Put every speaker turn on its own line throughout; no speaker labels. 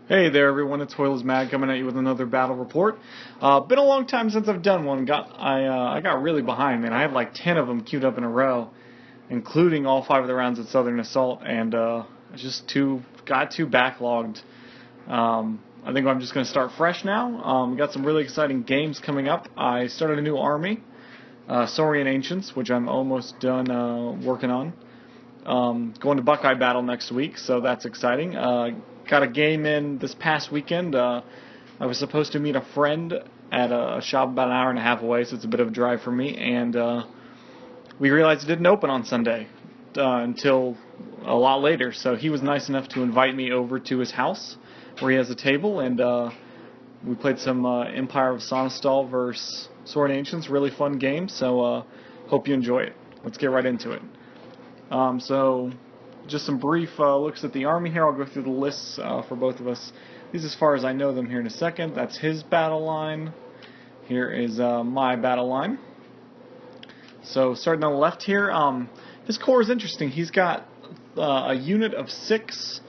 Hey there, everyone. It's Hoyle's Mag coming at you with another battle report. Been a long time since I've done one. I got really behind, man. I had like 10 of them queued up in a row, including all 5 of the rounds at Southern Assault, and got too backlogged. I think I'm just going to start fresh now. Got some really exciting games coming up. I started a new army, Saurian Ancients, which I'm almost done working on. Going to Buckeye battle next week, so that's exciting. Got a game in this past weekend. I was supposed to meet a friend at a shop about an hour and a half away, so it's a bit of a drive for me, and we realized it didn't open on Sunday until a lot later, so he was nice enough to invite me over to his house where he has a table, and we played some Empire of Sonnstahl versus Saurian Ancients. Really fun game, so hope you enjoy it. Let's get right into it. So, just some brief looks at the army here. I'll go through the lists for both of us. These as far as I know them here in a second. That's his battle line. Here is my battle line. So, starting on the left here, his core is interesting. He's got a unit of 6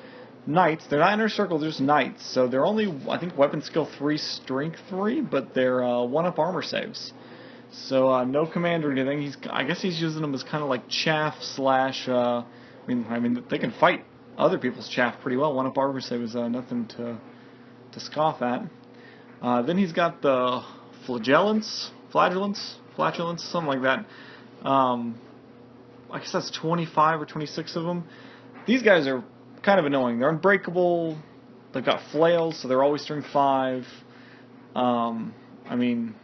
knights. They're not inner circle, they're just knights. So, they're only, I think, weapon skill 3, strength 3, but they're 1-up armor saves. So no command or anything. I guess he's using them as kind of like chaff slash. I mean they can fight other people's chaff pretty well. 1-up armor save is nothing to scoff at. Then he's got the flagellants, something like that. I guess that's 25 or 26 of them. These guys are kind of annoying. They're unbreakable. They've got flails, so they're always strength 5. I mean,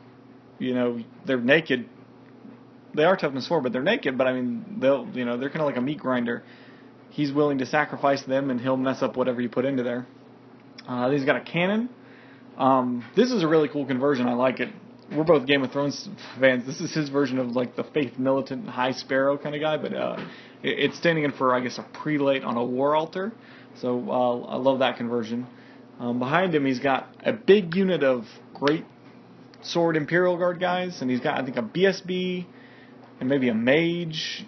you know, they're naked. They are toughness 4, but they're naked. But I mean, they're kind of like a meat grinder. He's willing to sacrifice them, and he'll mess up whatever you put into there. He's got a cannon. This is a really cool conversion. I like it. We're both Game of Thrones fans. This is his version of like the Faith Militant High Sparrow kind of guy, but it's standing in for, I guess, a prelate on a war altar. So I love that conversion. Behind him, he's got a big unit of great sword Imperial Guard guys, and he's got, I think, a BSB and maybe a mage,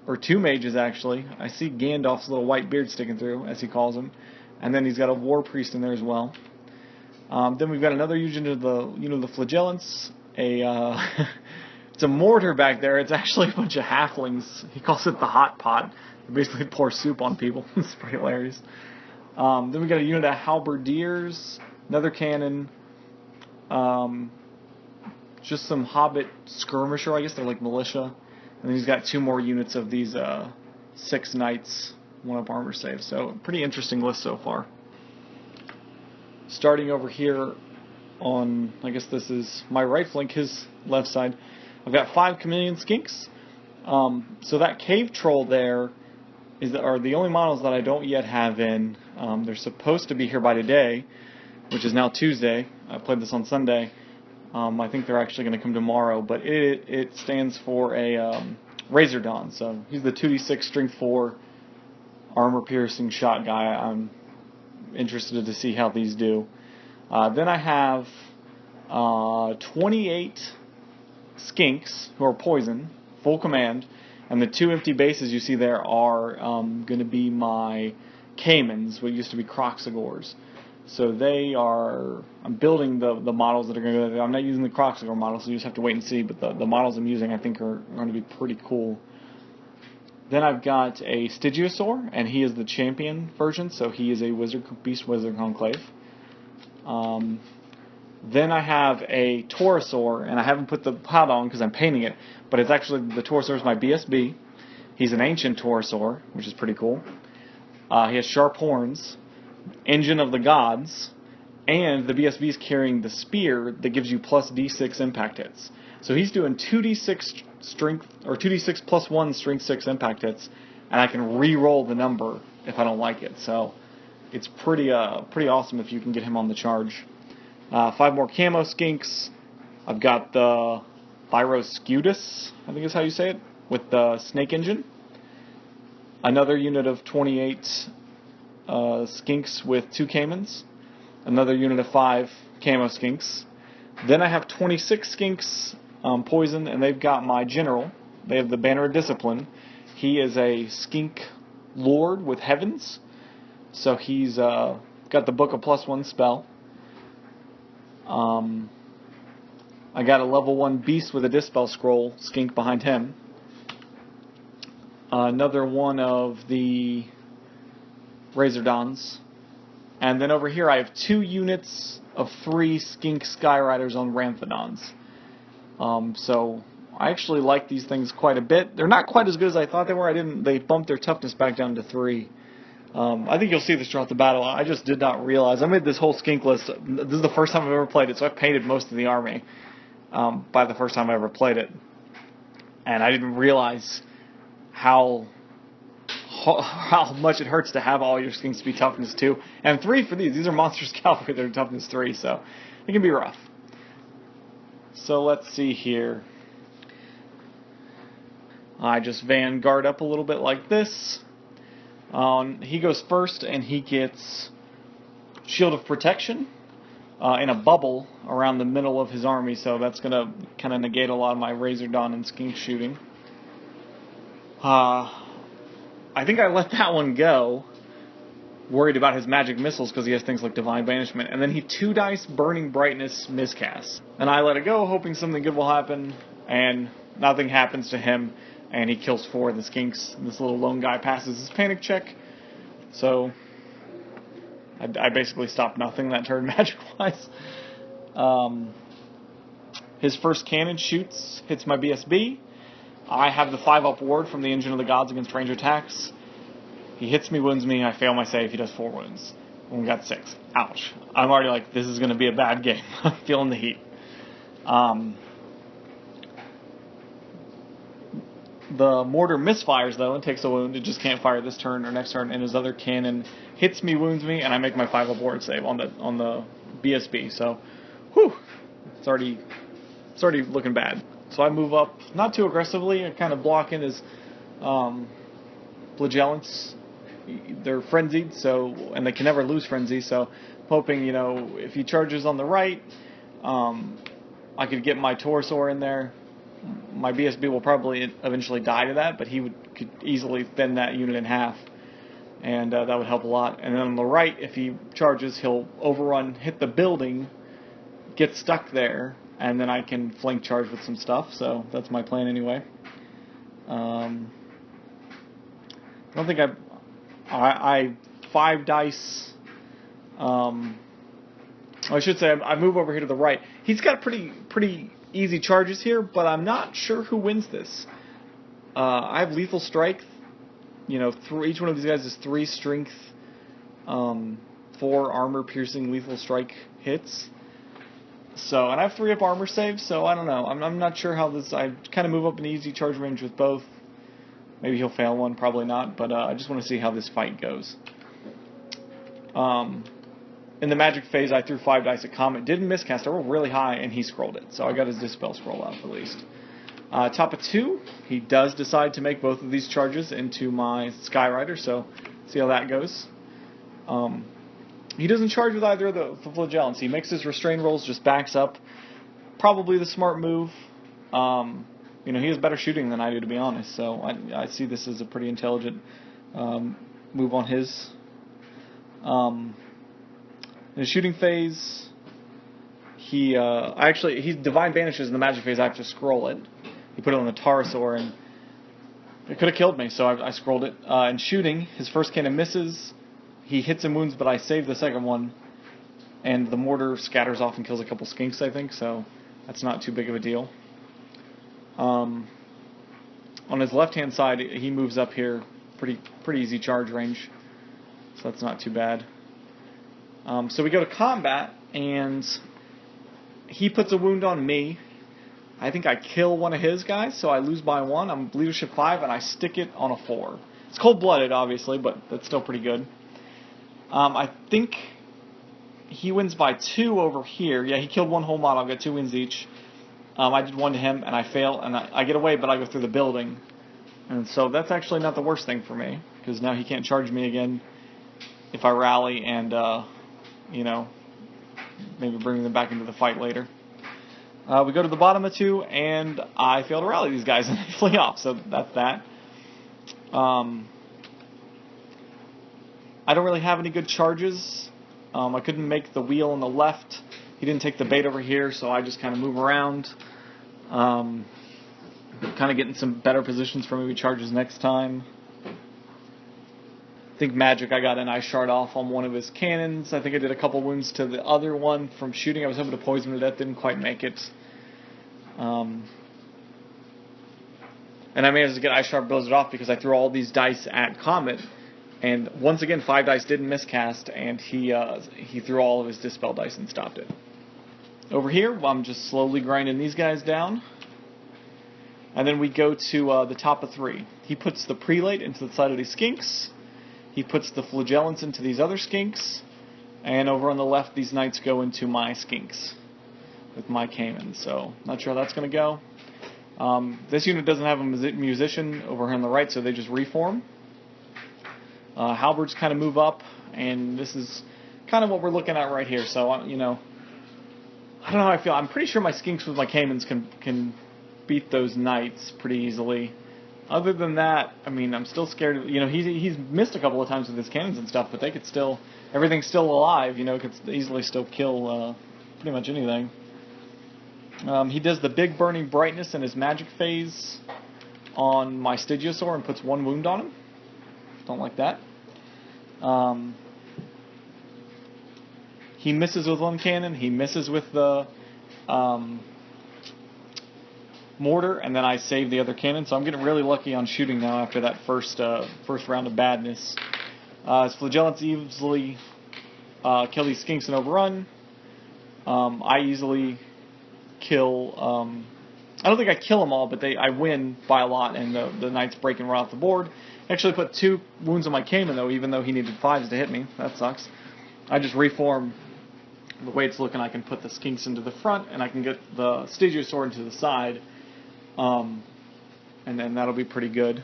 or 2 mages actually. I see Gandalf's little white beard sticking through, as he calls him, and then he's got a war priest in there as well. Then we've got another unit of the flagellants. It's a mortar back there. It's actually a bunch of halflings. He calls it the hot pot. They basically pour soup on people. It's pretty hilarious. Then we got a unit of halberdiers, another cannon. Just some hobbit skirmisher, I guess they're like militia. And then he's got 2 more units of these 6 knights, 1-up armor save. So, pretty interesting list so far. Starting over here on, I guess this is my right flank, his left side, I've got 5 chameleon skinks. So that cave troll there are the only models that I don't yet have in. They're supposed to be here by today, which is now Tuesday. I played this on Sunday. I think they're actually going to come tomorrow, but it stands for a Razor Dawn. So he's the 2d6 strength 4 armor piercing shot guy. I'm interested to see how these do. Then I have 28 skinks who are poison, full command, and the 2 empty bases you see there are going to be my caimans, what used to be Croxagors. So I'm building the models that are going to go there. I'm not using the Croxagor models, so you just have to wait and see. But the models I'm using, I think, are going to be pretty cool. Then I've got a Stygiosaur, and he is the champion version, so he is a Beast Wizard Conclave. Then I have a Taurosaur, and I haven't put the pot on because I'm painting it, but it's actually, the Taurosaur is my BSB. He's an ancient Taurosaur, which is pretty cool. He has sharp horns, Engine of the Gods, and the BSB is carrying the spear that gives you plus D6 impact hits. So he's doing 2d6 strength, or 2d6 plus 1 strength 6 impact hits, and I can re-roll the number if I don't like it. So it's pretty awesome if you can get him on the charge. 5 more camo skinks. I've got the Thyroscutus, I think is how you say it, with the snake engine. Another unit of 28 skinks with 2 caimans. Another unit of 5 camo skinks. Then I have 26 skinks poison, and they've got my general. They have the Banner of Discipline. He is a skink lord with heavens, so he's kind got the Book of +1 spell. I got a level 1 beast with a Dispel Scroll, Skink behind him. Another one of the Razordons. And then over here I have 2 units of 3 Skink Skyriders on Ramphidons. So I actually like these things quite a bit. They're not quite as good as I thought they were. They bumped their toughness back down to 3. I think you'll see this throughout the battle. I just did not realize. I made this whole Skink list. This is the first time I've ever played it, so I painted most of the army by the first time I ever played it. And I didn't realize how much it hurts to have all your Skinks be toughness 2. And 3 for these. These are Monstrous Cavalry that are toughness 3, so it can be rough. So let's see here. I just vanguard up a little bit like this. He goes first, and he gets Shield of Protection in a bubble around the middle of his army, so that's going to kind of negate a lot of my Razordon and Skink shooting. I think I let that one go, worried about his magic missiles because he has things like Divine Banishment, and then he 2-dice Burning Brightness miscasts. And I let it go, hoping something good will happen, and nothing happens to him. And he kills 4 of the Skinks. This little lone guy passes his panic check. So I basically stopped nothing that turn magic-wise. His first cannon shoots, hits my BSB. I have the 5-up ward from the Engine of the Gods against range attacks. He hits me, wounds me, I fail my save. He does 4 wounds. And we got 6. Ouch. I'm already like, this is going to be a bad game. I'm feeling the heat. The mortar misfires, though, and takes a wound. It just can't fire this turn or next turn. And his other cannon hits me, wounds me, and I make my 5-up ward save on the BSB. So, whew, it's already looking bad. So I move up, not too aggressively. I kind of block in his flagellants. They're frenzied, and they can never lose frenzy. So, I'm hoping, if he charges on the right, I could get my Taurosaur in there. My BSB will probably eventually die to that, but he could easily thin that unit in half, and that would help a lot. And then on the right, if he charges, he'll overrun, hit the building, get stuck there, and then I can flank charge with some stuff. So that's my plan anyway. I don't think I 5-dice. I should say I move over here to the right. He's got pretty easy charges here, but I'm not sure who wins this. I have Lethal Strike. Through each one of these guys is 3 strength, 4 armor-piercing Lethal Strike hits. So, and I have 3-up armor saves, so I don't know. I'm not sure how this... I kind of move up an easy charge range with both. Maybe he'll fail one, probably not, but I just want to see how this fight goes. In the magic phase, I threw 5 dice at Comet. Didn't miscast. I rolled really high, and he scrolled it. So I got his Dispel Scroll out, at least. Top of 2, he does decide to make both of these charges into my Skyrider, so see how that goes. He doesn't charge with either of the flagellants. He makes his restrain rolls, just backs up. Probably the smart move. He has better shooting than I do, to be honest. So I see this as a pretty intelligent move on his. In the shooting phase, he Divine Banishes in the magic phase. I have to scroll it. He put it on the Taurosaur, and it could have killed me, so I scrolled it. In shooting, his first cannon misses. He hits and wounds, but I save the second one, and the mortar scatters off and kills a couple Skinks, I think, so that's not too big of a deal. On his left-hand side, he moves up here, pretty easy charge range, so that's not too bad. So we go to combat, and he puts a wound on me. I think I kill one of his guys, so I lose by 1. I'm leadership 5, and I stick it on a 4. It's cold-blooded, obviously, but that's still pretty good. I think he wins by 2 over here. Yeah, he killed 1 whole model. I've got 2 wins each. I did 1 to him, and I fail, and I get away, but I go through the building. And so that's actually not the worst thing for me, because now he can't charge me again if I rally and, maybe bring them back into the fight later. We go to the bottom of 2, and I fail to rally these guys, and they flee off, so that's that. I don't really have any good charges I couldn't make the wheel on the left. He didn't take the bait over here, so I just kind of move around. Kind of getting some better positions for maybe charges next time. I think Magic, I got an ice shard off on one of his cannons. I think I did a couple wounds to the other one from shooting. I was hoping to poison him to death, didn't quite make it. And I managed to get ice shard buzzed off because I threw all these dice at Comet. And once again, 5 dice didn't miscast, and he threw all of his dispel dice and stopped it. Over here, I'm just slowly grinding these guys down. And then we go to the top of 3. He puts the Prelate into the side of these skinks. He puts the Flagellants into these other skinks. And over on the left, these Knights go into my skinks with my Cayman. So, not sure how that's going to go. This unit doesn't have a musician over here on the right, so they just reform. Halberds kind of move up, and this is kind of what we're looking at right here. So, you know, I don't know how I feel. I'm pretty sure my skinks with my Caymans can beat those Knights pretty easily. Other than that, I mean, I'm still scared. You know, he's missed a couple of times with his cannons and stuff, but they could still, everything's still alive. You know, could easily still kill pretty much anything. He does the big burning brightness in his magic phase on my Stygiosaur and puts 1 wound on him. Don't like that. He misses with 1 cannon. He misses with the mortar, and then I save the other cannon. So I'm getting really lucky on shooting now after that first round of badness. His Flagellants easily kill these skinks and overrun. I easily kill. I don't think I kill them all, but I win by a lot, and the Knight's breaking right off the board. Actually put 2 wounds on my Cayman, though, even though he needed 5s to hit me. That sucks. I just reform. The way it's looking, I can put the skinks into the front, and I can get the Stygiosaur into the side. And then that'll be pretty good.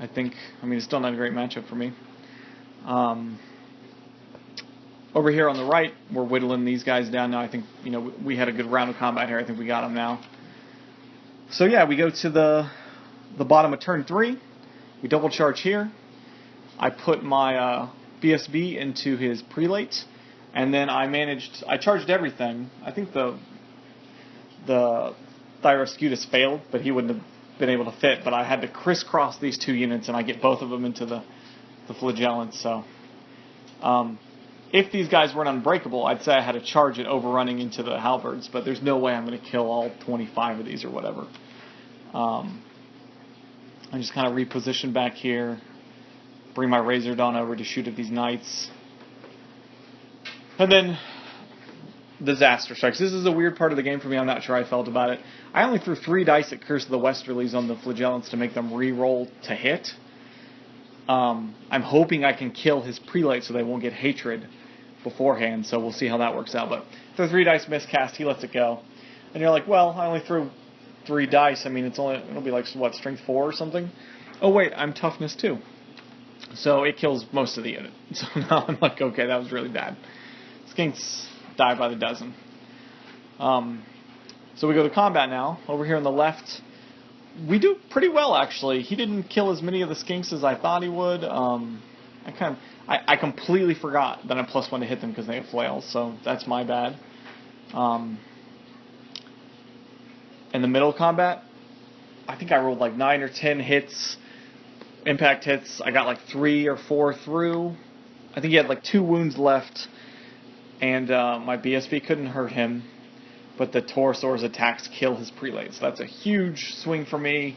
I think. I mean, it's still not a great matchup for me. Over here on the right, we're whittling these guys down now. I think, you know, we had a good round of combat here. I think we got them now. So yeah, we go to the bottom of turn 3. We double charge here. I put my BSB into his Prelate, and then I charged everything. I think the Thyroscutus failed, but he wouldn't have been able to fit. But I had to crisscross these 2 units, and I get both of them into the Flagellants. So, if these guys weren't unbreakable, I'd say I had to charge it overrunning into the Halberds, but there's no way I'm going to kill all 25 of these or whatever. I just kind of reposition back here, bring my Razor Dawn over to shoot at these Knights. And then Disaster Strikes. This is a weird part of the game for me. I'm not sure how I felt about it. I only threw 3 dice at Curse of the Westerlies on the Flagellants to make them re-roll to hit. I'm hoping I can kill his Prelate so they won't get Hatred beforehand, so we'll see how that works out. But if the 3 dice miscast, he lets it go. And you're like, well, I only threw 3 dice. I mean, it'll be like, what, strength 4 or something? Oh, wait, I'm toughness 2. So it kills most of the unit. So now I'm like, okay, that was really bad. Skinks die by the dozen. So we go to combat now. Over here on the left, we do pretty well, actually. He didn't kill as many of the skinks as I thought he would. I completely forgot that I'm +1 to hit them because they have flails, so that's my bad. In the middle of combat, I think I rolled like 9 or 10 hits, impact hits. I got like 3 or 4 through. I think he had like 2 wounds left, and my BSB couldn't hurt him, but the Taurosaur's attacks kill his Prelate. So that's a huge swing for me.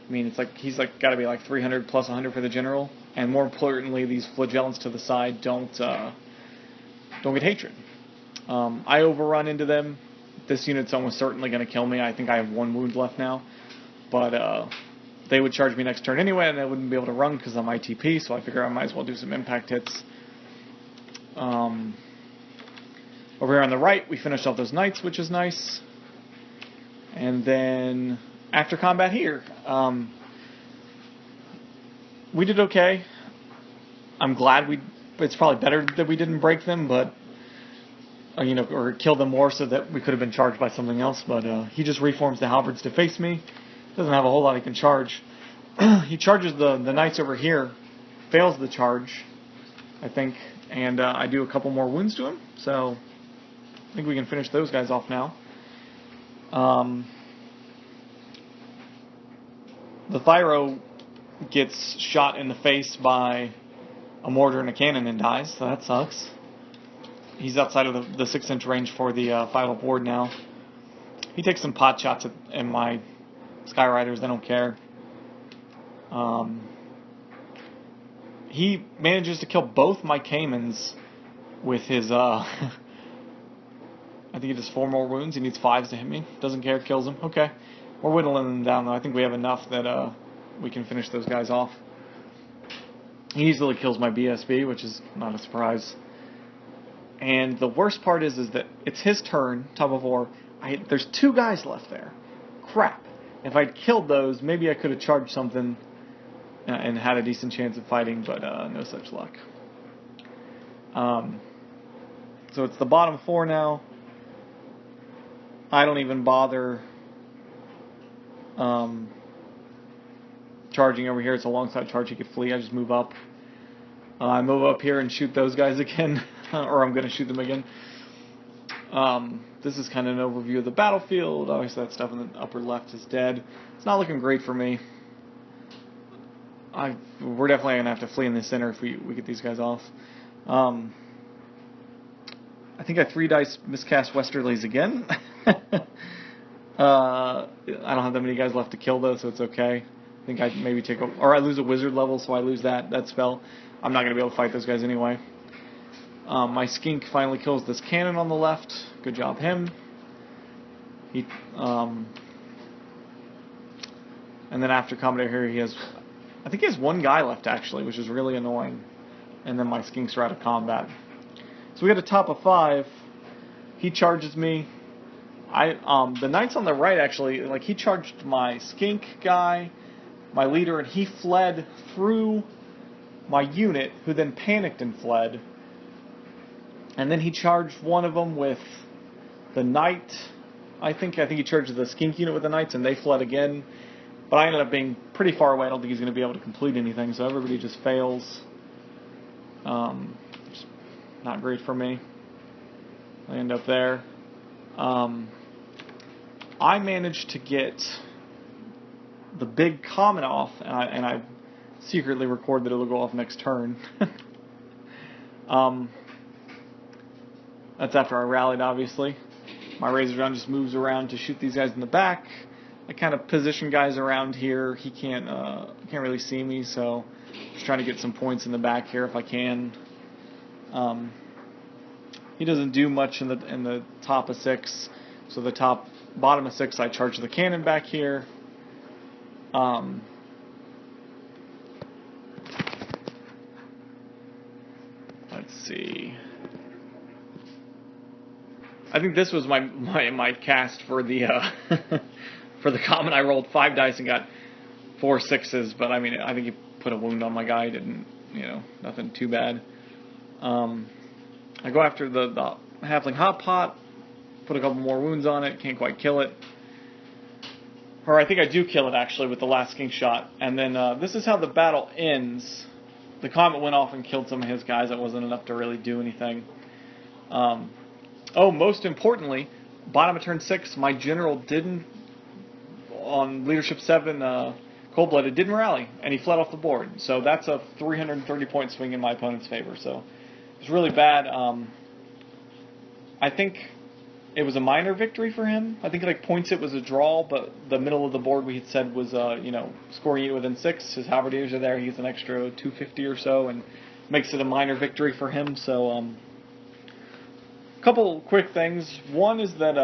I mean, it's like he's like got to be like 300 plus 100 for the general, and more importantly, these Flagellants to the side don't get Hatred. I overrun into them. This unit's almost certainly going to kill me. I think I have 1 wound left now, but they would charge me next turn anyway, and I wouldn't be able to run because I'm ITP. So I figure I might as well do some impact hits. Over here on the right, we finished off those Knights, which is nice. And then after combat here, we did okay. I'm glad it's probably better that we didn't break them, but or kill them more so that we could have been charged by something else. But he just reforms the Halberds to face me. Doesn't have a whole lot he can charge. He charges the Knights over here, fails the charge, I think, and I do a couple more wounds to him, so I think we can finish those guys off now. The Thyro gets shot in the face by a mortar and a cannon and dies, so that sucks. He's outside of the 6-inch range for the final board now. He takes some pot shots at my Skyriders, they don't care. He manages to kill both my Caimans with his, I think he does 4 more wounds. He needs 5s to hit me. Doesn't care, kills him. Okay. We're whittling them down, though. I think we have enough that we can finish those guys off. He easily kills my BSB, which is not a surprise. And the worst part is that it's his turn, top of war. There's 2 guys left there. Crap. If I'd killed those, maybe I could have charged something and had a decent chance of fighting, but no such luck. So it's the bottom 4 now. I don't even bother charging over here. It's a long side charge. He could flee. I just move up. I move up here and shoot those guys again, or I'm going to shoot them again. This is kind of an overview of the battlefield. Obviously, that stuff in the upper left is dead. It's not looking great for me. We're definitely going to have to flee in the center if we get these guys off. I think I 3-dice miscast Westerlies again. I don't have that many guys left to kill, though, so it's okay. I think I maybe or I lose a wizard level, so I lose that spell. I'm not going to be able to fight those guys anyway. My skink finally kills this cannon on the left. Good job, him. And then after combat here, I think he has 1 guy left, actually, which is really annoying. And then my skinks are out of combat. So we got a top of 5. He charges me. The knights on the right, actually, like, he charged my skink guy, my leader, and he fled through my unit, who then panicked and fled. And then he charged one of them with the knight. I think he charged the skink unit with the knights, and they fled again. But I ended up being pretty far away. I don't think he's going to be able to complete anything, so everybody just fails. Just not great for me. I end up there. I managed to get the big comet off, and I secretly record that it'll go off next turn. That's after I rallied, obviously. My Razor Gun just moves around to shoot these guys in the back. I kind of position guys around here. He can't really see me, so just trying to get some points in the back here if I can. He doesn't do much in the top of 6, so the bottom of 6 I charge the cannon back here. Let's see. I think this was my cast for the for the comet. I rolled 5 dice and got 4 6s, but I mean, I think he put a wound on my guy. He didn't, nothing too bad. I go after the halfling hot pot, put a couple more wounds on it, can't quite kill it. Or I think I do kill it, actually, with the last skink shot. And then this is how the battle ends. The comet went off and killed some of his guys. That wasn't enough to really do anything. Most importantly, bottom of turn 6, my general didn't, on leadership 7, cold-blooded, didn't rally, and he fled off the board. So that's a 330-point swing in my opponent's favor. So it's really bad. I think it was a minor victory for him. I think points it was a draw, but the middle of the board we had said was scoring it within 6. His halberdiers are there. He gets an extra 250 or so, and makes it a minor victory for him. So couple quick things. One is that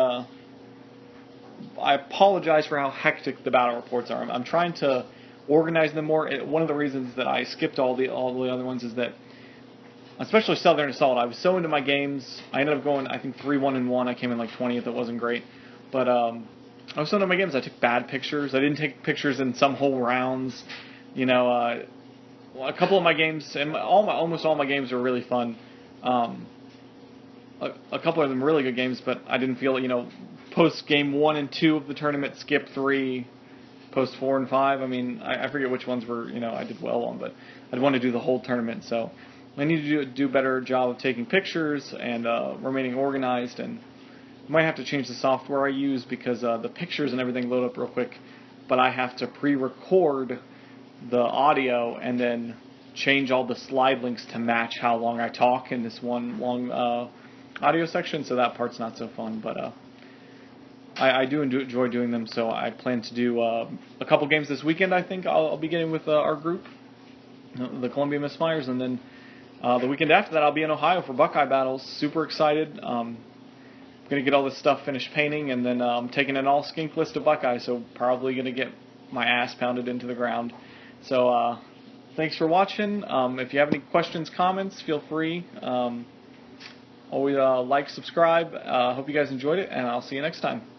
I apologize for how hectic the battle reports are. I'm trying to organize them more. One of the reasons that I skipped all the other ones is that, especially Southern Assault, I was so into my games. I ended up going, I think, 3-1-1. I came in 20th. It wasn't great. But I was so into my games, I took bad pictures. I didn't take pictures in some whole rounds. A couple of my games, and almost all my games were really fun. A couple of them really good games, but I didn't feel, post game 1 and 2 of the tournament, skip 3, post 4 and 5. I mean, I forget which ones were, I did well on, but I'd want to do the whole tournament. So I need to do a better job of taking pictures and remaining organized, and I might have to change the software I use because the pictures and everything load up real quick, but I have to pre-record the audio and then change all the slide links to match how long I talk in this one long audio section, so that part's not so fun, but I do enjoy doing them, so I plan to do a couple games this weekend. I think I'll be getting with our group, the Columbia Misfires, and then the weekend after that I'll be in Ohio for Buckeye battles. Super excited. I'm going to get all this stuff finished painting, and then I'm taking an all-skink list of Buckeye, so probably going to get my ass pounded into the ground. So thanks for watching. If you have any questions, comments, feel free. Always like, subscribe. Hope you guys enjoyed it, and I'll see you next time.